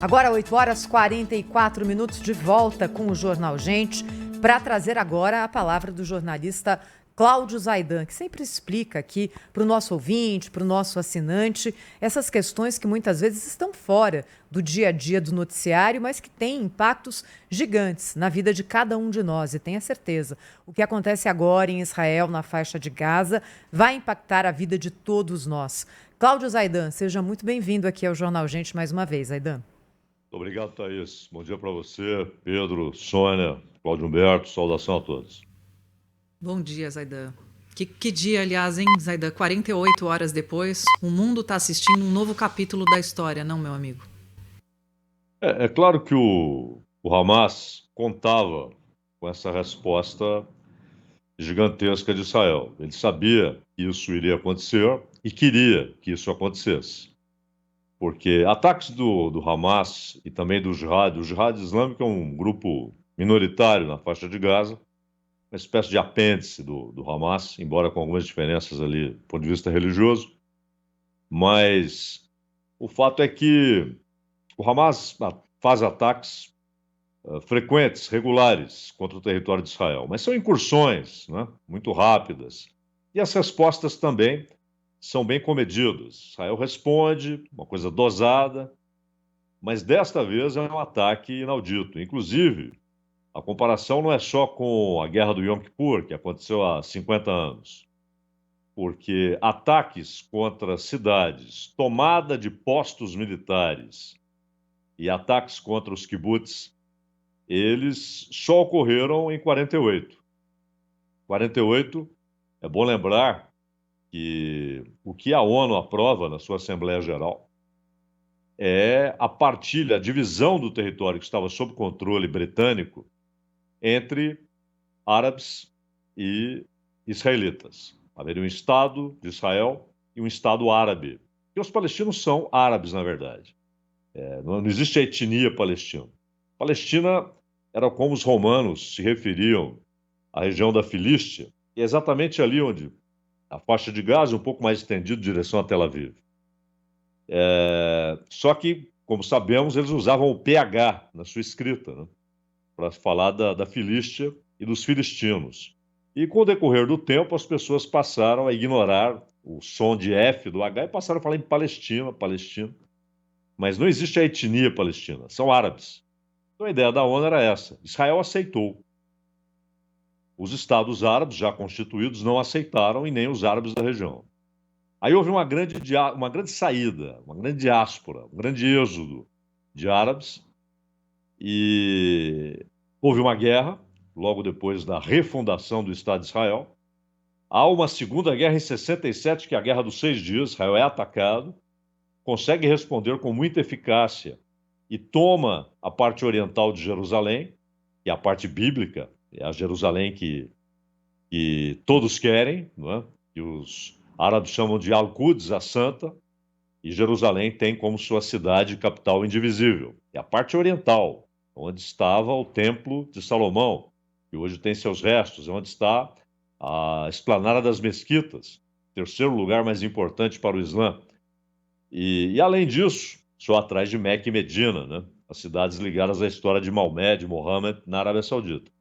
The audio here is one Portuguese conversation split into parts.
Agora 8h44 de volta com o Jornal Gente, para trazer agora a palavra do jornalista Cláudio Zaidan, que sempre explica aqui para o nosso ouvinte, para o nosso assinante, essas questões que muitas vezes estão fora do dia a dia do noticiário, mas que têm impactos gigantes na vida de cada um de nós. E tenha certeza, o que acontece agora em Israel, na faixa de Gaza, vai impactar a vida de todos nós. Cláudio Zaidan, seja muito bem-vindo aqui ao Jornal Gente mais uma vez, Zaidan. Obrigado, Thaís. Bom dia para você, Pedro, Sônia, Cláudio Humberto, saudação a todos. Bom dia, Zaidan. Que dia, aliás, hein, Zaidan? 48 horas depois, o mundo está assistindo um novo capítulo da história, não, meu amigo? É claro que o Hamas contava com essa resposta gigantesca de Israel. Ele sabia que isso iria acontecer e queria que isso acontecesse. Porque ataques do Hamas e também do Jihad, o Jihad Islâmico é um grupo minoritário na faixa de Gaza, uma espécie de apêndice do Hamas, embora com algumas diferenças ali do ponto de vista religioso. Mas o fato é que o Hamas faz ataques frequentes, regulares, contra o território de Israel, mas são incursões, né, muito rápidas. E as respostas também são bem comedidas. Israel responde, uma coisa dosada, mas desta vez é um ataque inaudito. Inclusive, a comparação não é só com a guerra do Yom Kippur, que aconteceu há 50 anos, porque ataques contra cidades, tomada de postos militares e ataques contra os kibbutz, eles só ocorreram em 48. 48, é bom lembrar que o que a ONU aprova na sua Assembleia Geral é a partilha, a divisão do território que estava sob controle britânico entre árabes e israelitas. Haveria um Estado de Israel e um Estado árabe. E os palestinos são árabes, na verdade. Não existe a etnia palestina. Palestina era como os romanos se referiam à região da Filístia, e é exatamente ali onde a faixa de Gaza, um pouco mais estendida, em direção a Tel Aviv. Só que, como sabemos, eles usavam o PH na sua escrita, né, para falar da Filístia e dos filistinos. E com o decorrer do tempo, as pessoas passaram a ignorar o som de F do H e passaram a falar em Palestina. Mas não existe a etnia palestina, são árabes. Então a ideia da ONU era essa. Israel aceitou. Os estados árabes já constituídos não aceitaram e nem os árabes da região. Aí houve uma grande saída, uma grande diáspora, um grande êxodo de árabes e houve uma guerra logo depois da refundação do Estado de Israel. Há uma segunda guerra em 67, que é a Guerra dos 6 Dias. Israel é atacado, consegue responder com muita eficácia e toma a parte oriental de Jerusalém, que é a parte bíblica, é a Jerusalém que todos querem, não é? Que os árabes chamam de Al-Quds, a Santa, e Jerusalém tem como sua cidade capital indivisível. É a parte oriental, onde estava o Templo de Salomão, que hoje tem seus restos, é onde está a Esplanada das Mesquitas, terceiro lugar mais importante para o Islã. E além disso, só atrás de Meca e Medina, né? As cidades ligadas à história de Maomé, de Mohammed, na Arábia Saudita.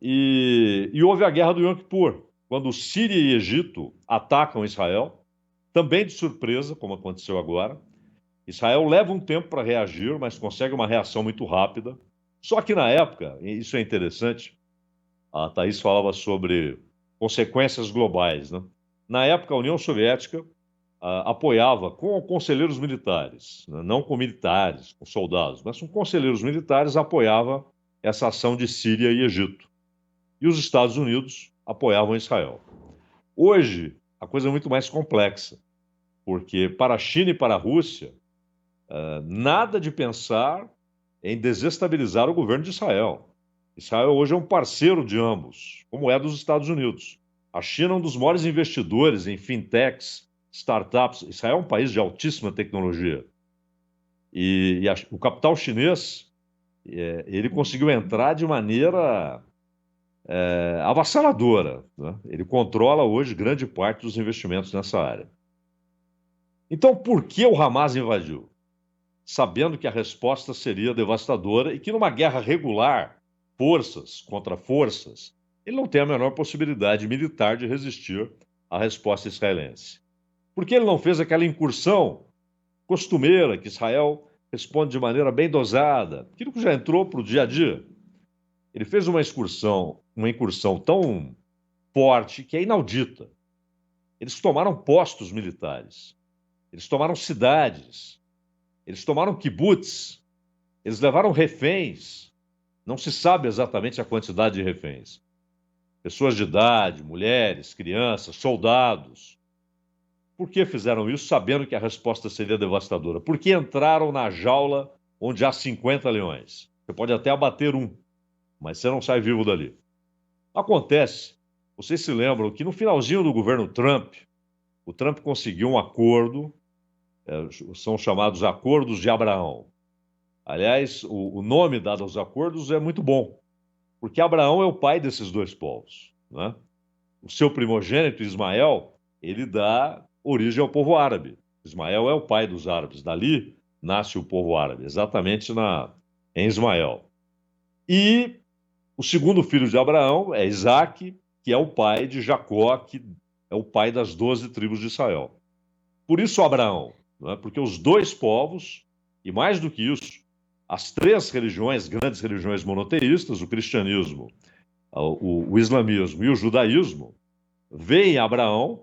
E houve a guerra do Yom Kippur, quando Síria e Egito atacam Israel, também de surpresa, como aconteceu agora. Israel leva um tempo para reagir, mas consegue uma reação muito rápida. Só que na época, e isso é interessante, a Thaís falava sobre consequências globais, né? Na época, a União Soviética apoiava com conselheiros militares, né? Não com militares, com soldados, mas com conselheiros militares, apoiava essa ação de Síria e Egito. E os Estados Unidos apoiavam Israel. Hoje, a coisa é muito mais complexa, porque para a China e para a Rússia, nada de pensar em desestabilizar o governo de Israel. Israel hoje é um parceiro de ambos, como é dos Estados Unidos. A China é um dos maiores investidores em fintechs, startups. Israel é um país de altíssima tecnologia. E o capital chinês, ele conseguiu entrar de maneira avassaladora, né? Ele controla hoje grande parte dos investimentos nessa área. Então, por que o Hamas invadiu? sabendo que a resposta seria devastadora e que numa guerra regular, forças contra forças, ele não tem a menor possibilidade militar de resistir à resposta israelense. Por que ele não fez aquela incursão costumeira que Israel responde de maneira bem dosada, aquilo que já entrou para o dia a dia? Ele fez uma incursão tão forte que é inaudita. Eles tomaram postos militares, eles tomaram cidades, eles tomaram kibbutz, eles levaram reféns. Não se sabe exatamente a quantidade de reféns. Pessoas de idade, mulheres, crianças, soldados. Por que fizeram isso sabendo que a resposta seria devastadora? Porque entraram na jaula onde há 50 leões. Você pode até abater um, mas você não sai vivo dali. Acontece, vocês se lembram que no finalzinho do governo Trump, o Trump conseguiu um acordo, são chamados Acordos de Abraão. Aliás, o nome dado aos acordos é muito bom, porque Abraão é o pai desses dois povos, né? O seu primogênito, Ismael, ele dá origem ao povo árabe. Ismael é o pai dos árabes, dali nasce o povo árabe, exatamente em Ismael. E o segundo filho de Abraão é Isaque, que é o pai de Jacó, que é o pai das 12 tribos de Israel. Por isso Abraão, não é? Porque os dois povos, e mais do que isso, as três religiões, grandes religiões monoteístas, o cristianismo, o islamismo e o judaísmo, veem Abraão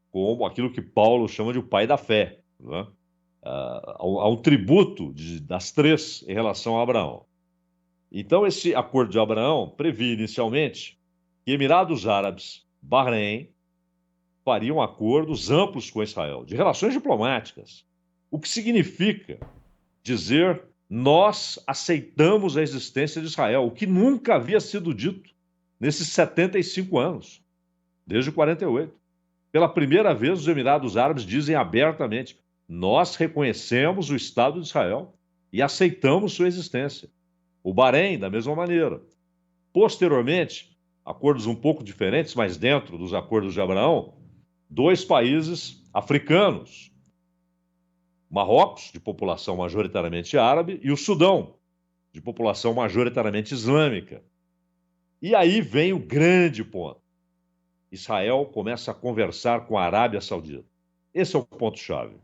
como aquilo que Paulo chama de o pai da fé. Não é? Há um tributo das três em relação a Abraão. Então, esse acordo de Abraão previa inicialmente que Emirados Árabes, Bahrein, fariam acordos amplos com Israel, de relações diplomáticas, o que significa dizer nós aceitamos a existência de Israel, o que nunca havia sido dito nesses 75 anos, desde 48. Pela primeira vez, os Emirados Árabes dizem abertamente: nós reconhecemos o Estado de Israel e aceitamos sua existência. O Bahrein, da mesma maneira. Posteriormente, acordos um pouco diferentes, mas dentro dos acordos de Abraão, dois países africanos, Marrocos, de população majoritariamente árabe, e o Sudão, de população majoritariamente islâmica. E aí vem o grande ponto. Israel começa a conversar com a Arábia Saudita. Esse é o ponto-chave.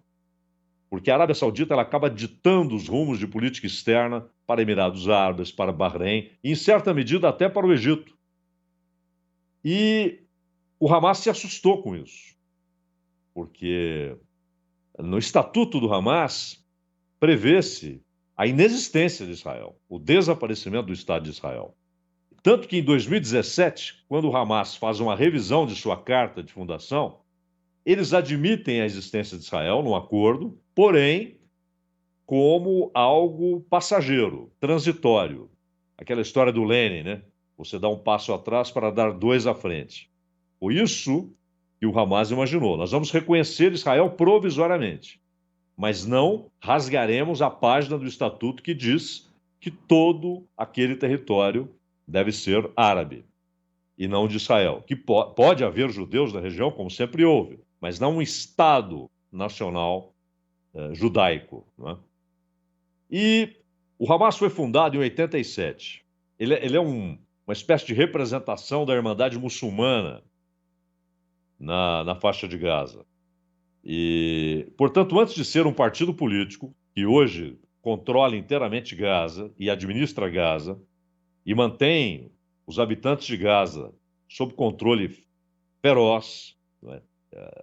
Porque a Arábia Saudita ela acaba ditando os rumos de política externa para Emirados Árabes, para Bahrein, e em certa medida até para o Egito. E o Hamas se assustou com isso. Porque no estatuto do Hamas prevê-se a inexistência de Israel, o desaparecimento do Estado de Israel. Tanto que em 2017, quando o Hamas faz uma revisão de sua carta de fundação, eles admitem a existência de Israel num acordo, porém como algo passageiro, transitório. Aquela história do Lenin, né? Você dá um passo atrás para dar dois à frente. Foi isso que o Hamas imaginou. Nós vamos reconhecer Israel provisoriamente, mas não rasgaremos a página do estatuto que diz que todo aquele território deve ser árabe e não de Israel. Que pode haver judeus na região, como sempre houve, mas não um Estado nacional judaico. Não é? E o Hamas foi fundado em 87. Ele é uma espécie de representação da Irmandade Muçulmana na faixa de Gaza. E, portanto, antes de ser um partido político, que hoje controla inteiramente Gaza e administra Gaza, e mantém os habitantes de Gaza sob controle feroz, não é?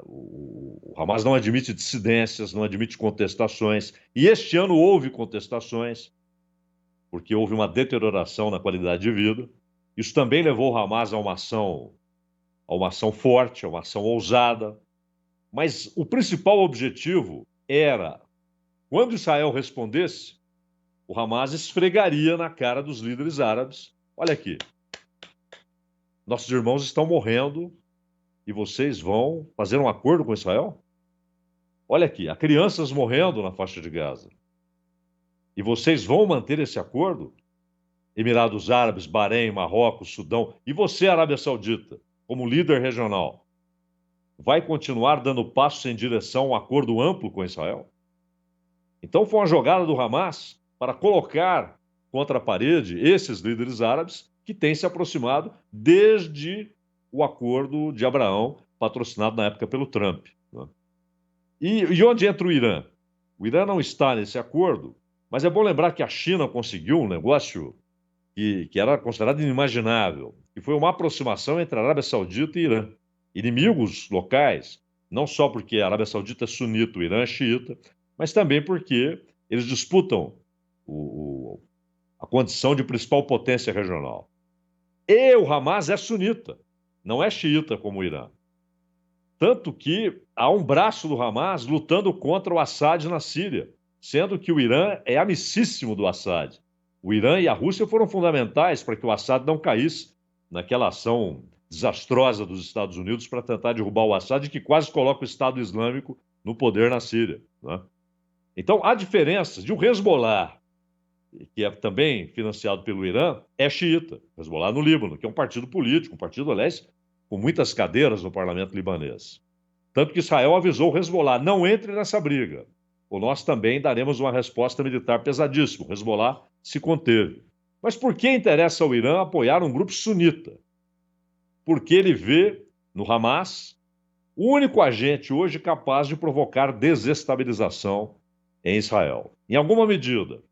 O Hamas não admite dissidências, não admite contestações, e este ano houve contestações, porque houve uma deterioração na qualidade de vida. Isso também levou o Hamas a uma ação forte, a uma ação ousada, mas o principal objetivo era, quando Israel respondesse, o Hamas esfregaria na cara dos líderes árabes: olha aqui, nossos irmãos estão morrendo e vocês vão fazer um acordo com Israel? Olha aqui, há crianças morrendo na faixa de Gaza. E vocês vão manter esse acordo? Emirados Árabes, Bahrein, Marrocos, Sudão, e você, Arábia Saudita, como líder regional, vai continuar dando passos em direção a um acordo amplo com Israel? Então foi uma jogada do Hamas para colocar contra a parede esses líderes árabes que têm se aproximado desde o acordo de Abraão, patrocinado na época pelo Trump, né? E onde entra o Irã? O Irã não está nesse acordo, mas é bom lembrar que a China conseguiu um negócio que era considerado inimaginável, que foi uma aproximação entre a Arábia Saudita e Irã. Inimigos locais, não só porque a Arábia Saudita é sunita, o Irã é xiita, mas também porque eles disputam a condição de principal potência regional. E o Hamas é sunita, não é xiita como o Irã. Tanto que há um braço do Hamas lutando contra o Assad na Síria, sendo que o Irã é amicíssimo do Assad. O Irã e a Rússia foram fundamentais para que o Assad não caísse naquela ação desastrosa dos Estados Unidos para tentar derrubar o Assad, que quase coloca o Estado Islâmico no poder na Síria, né? Então, há diferenças de um Hezbollah, que é também financiado pelo Irã, é xiita. Hezbollah no Líbano, que é um partido político, um partido, aliás, com muitas cadeiras no parlamento libanês. Tanto que Israel avisou o Hezbollah, não entre nessa briga, ou nós também daremos uma resposta militar pesadíssima. O Hezbollah se conteve. Mas por que interessa ao Irã apoiar um grupo sunita? Porque ele vê no Hamas o único agente hoje capaz de provocar desestabilização em Israel. Em alguma medida,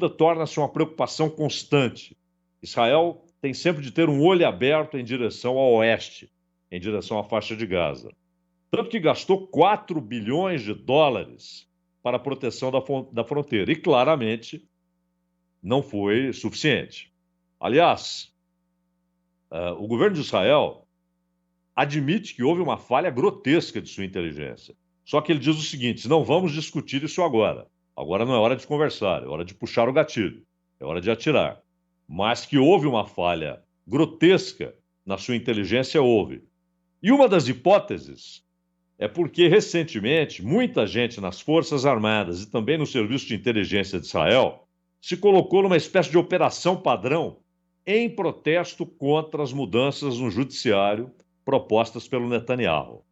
torna-se uma preocupação constante. Israel tem sempre de ter um olho aberto em direção ao oeste, em direção à faixa de Gaza. Tanto que gastou 4 bilhões de dólares para a proteção da fronteira. E claramente não foi suficiente. Aliás, o governo de Israel admite que houve uma falha grotesca de sua inteligência. Só que ele diz o seguinte: não vamos discutir isso agora. Agora não é hora de conversar, é hora de puxar o gatilho, é hora de atirar. Mas que houve uma falha grotesca na sua inteligência, houve. E uma das hipóteses é porque, recentemente, muita gente nas Forças Armadas e também no Serviço de Inteligência de Israel se colocou numa espécie de operação padrão em protesto contra as mudanças no judiciário propostas pelo Netanyahu.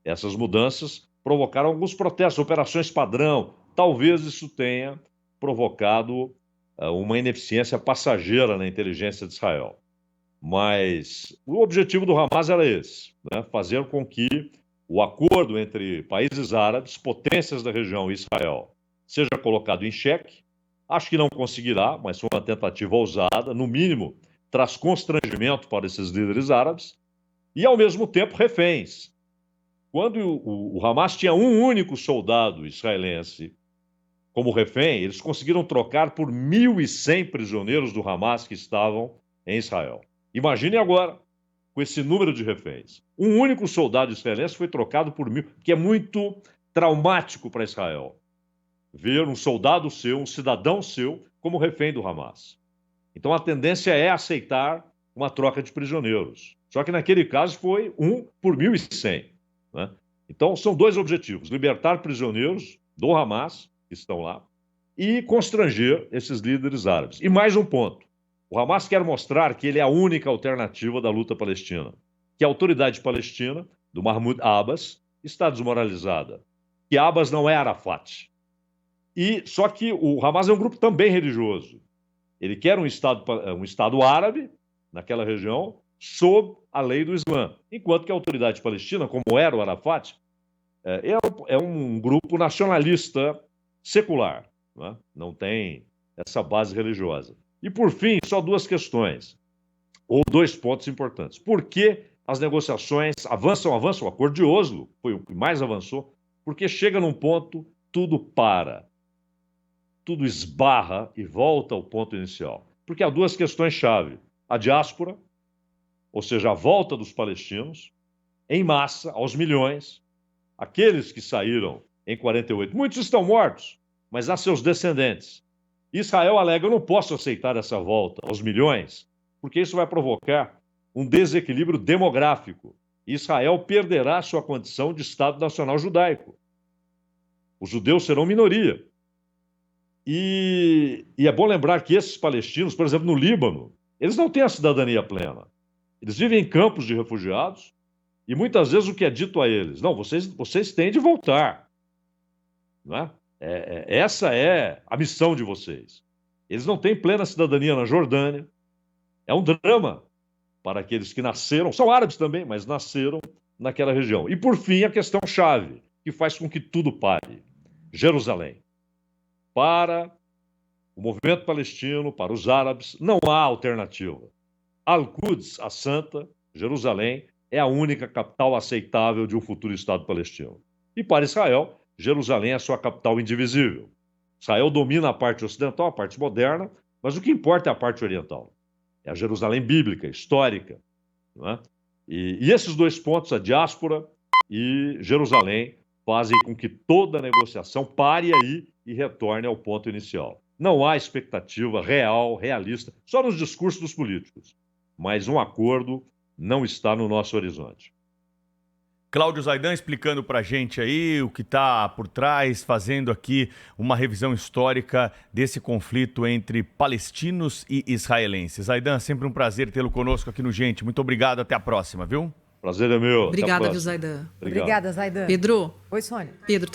Essas mudanças provocaram alguns protestos, operações padrão. Talvez isso tenha provocado uma ineficiência passageira na inteligência de Israel. Mas o objetivo do Hamas era esse, né? Fazer com que o acordo entre países árabes, potências da região e Israel, seja colocado em xeque. Acho que não conseguirá, mas foi uma tentativa ousada, no mínimo, traz constrangimento para esses líderes árabes, e, ao mesmo tempo, reféns. Quando o Hamas tinha um único soldado israelense como refém, eles conseguiram trocar por 1.100 prisioneiros do Hamas que estavam em Israel. Imagine agora, com esse número de reféns. Um único soldado israelense foi trocado por 1.000, que é muito traumático para Israel. Ver um soldado seu, um cidadão seu, como refém do Hamas. Então a tendência é aceitar uma troca de prisioneiros. Só que naquele caso foi 1 por 1.100. Né? Então são dois objetivos: libertar prisioneiros do Hamas, que estão lá, e constranger esses líderes árabes. E mais um ponto: o Hamas quer mostrar que ele é a única alternativa da luta palestina, que a autoridade palestina, do Mahmoud Abbas, está desmoralizada, que Abbas não é Arafat. Só que o Hamas é um grupo também religioso. Ele quer um estado árabe naquela região, sob a lei do Islã, enquanto que a autoridade palestina, como era o Arafat, é um grupo nacionalista secular, né? Não tem essa base religiosa. E, por fim, só duas questões, ou dois pontos importantes. Por que as negociações avançam? O Acordo de Oslo foi o que mais avançou, porque chega num ponto, tudo para. Tudo esbarra e volta ao ponto inicial. Porque há duas questões-chave: a diáspora, ou seja, a volta dos palestinos, em massa, aos milhões, aqueles que saíram em 48. Muitos estão mortos, mas há seus descendentes. Israel alega: eu não posso aceitar essa volta aos milhões, porque isso vai provocar um desequilíbrio demográfico. Israel perderá sua condição de Estado Nacional Judaico. Os judeus serão minoria. E é bom lembrar que esses palestinos, por exemplo, no Líbano, eles não têm a cidadania plena. Eles vivem em campos de refugiados e muitas vezes o que é dito a eles: não, vocês têm de voltar. Não é? Essa é a missão de vocês. Eles não têm plena cidadania na Jordânia. É um drama para aqueles que nasceram, são árabes também, mas nasceram naquela região. E, por fim, a questão-chave, que faz com que tudo pare. Jerusalém. Para o movimento palestino, para os árabes, não há alternativa. Al-Quds, a Santa, Jerusalém, é a única capital aceitável de um futuro Estado palestino. E para Israel, Jerusalém é a sua capital indivisível. Israel domina a parte ocidental, a parte moderna, mas o que importa é a parte oriental. É a Jerusalém bíblica, histórica. Não é? E esses dois pontos, a diáspora e Jerusalém, fazem com que toda a negociação pare aí e retorne ao ponto inicial. Não há expectativa real, realista, só nos discursos dos políticos. Mas um acordo não está no nosso horizonte. Cláudio Zaidan explicando para a gente aí o que está por trás, fazendo aqui uma revisão histórica desse conflito entre palestinos e israelenses. Zaidan, sempre um prazer tê-lo conosco aqui no Gente. Muito obrigado, até a próxima, viu? Prazer é meu. Obrigada, viu, Zaidan? Obrigada, Zaidan. Pedro. Oi, Sônia. Pedro, tá